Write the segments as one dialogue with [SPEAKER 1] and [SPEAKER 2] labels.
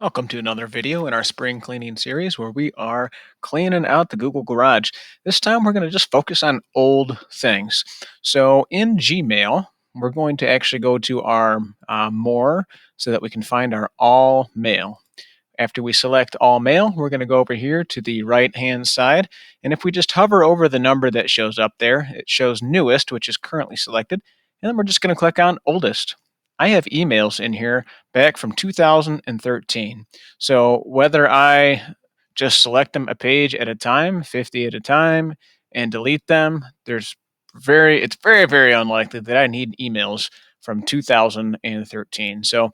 [SPEAKER 1] Welcome to another video in our spring cleaning series where we are cleaning out the Google Garage. This time we're going to just focus on old things. So in Gmail, we're going to actually go to our More so that we can find our All Mail. After we select All Mail, we're going to go over here to the right-hand side. And if we just hover over the number that shows up there, it shows Newest, which is currently selected. And then we're just going to click on Oldest. I have emails in here back from 2013. So whether I just select them a page at a time, 50 at a time, and delete them, it's very, very unlikely that I need emails from 2013. So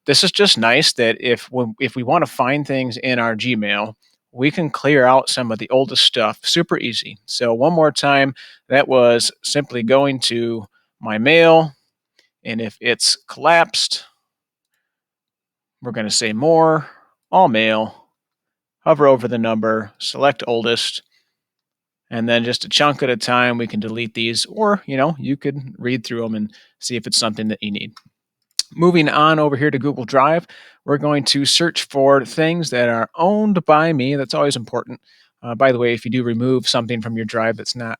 [SPEAKER 1] this is just nice that if we want to find things in our Gmail, we can clear out some of the oldest stuff super easy. So one more time, that was simply going to my mail, and if it's collapsed, we're going to say More, All Mail, hover over the number, select Oldest, and then just a chunk at a time, we can delete these, or you could read through them and see if it's something that you need. Moving on over here to Google Drive, we're going to search for things that are owned by me. That's always important. By the way, if you do remove something from your drive that's not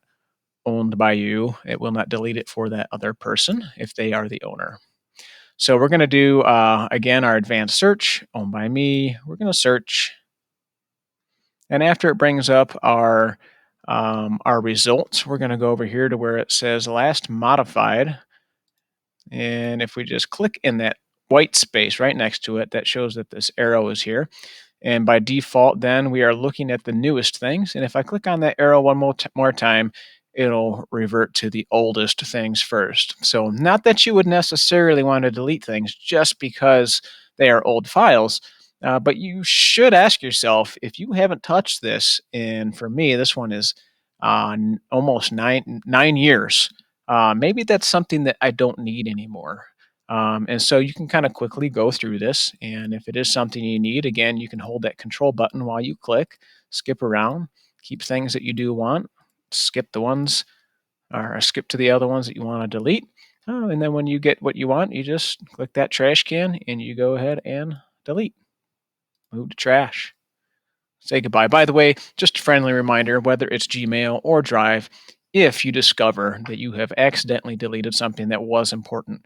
[SPEAKER 1] owned by you, it will not delete it for that other person if they are the owner. So we're going to do, again, our advanced search, owned by me. We're going to search. And after it brings up our results, we're going to go over here to where it says last modified. And if we just click in that white space right next to it, that shows that this arrow is here. And by default, then we are looking at the newest things. And if I click on that arrow one more time, it'll revert to the oldest things first. So not that you would necessarily want to delete things just because they are old files, but you should ask yourself if you haven't touched this. And for me, this one is almost nine years. Maybe that's something that I don't need anymore. And so you can kind of quickly go through this. And if it is something you need, again, you can hold that control button while you click, skip around, keep things that you do want, skip the ones or skip to the other ones that you want to delete. And then when you get what you want, you just click that trash can and you go ahead and delete. Move to trash. Say goodbye. By the way, just a friendly reminder, whether it's Gmail or Drive, if you discover that you have accidentally deleted something that was important,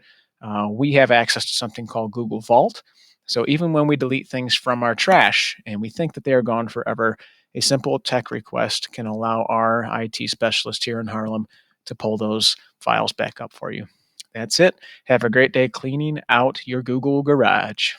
[SPEAKER 1] we have access to something called Google Vault. So even when we delete things from our trash and we think that they are gone forever, a simple tech request can allow our IT specialist here in Harlem to pull those files back up for you. That's it. Have a great day cleaning out your Google Garage.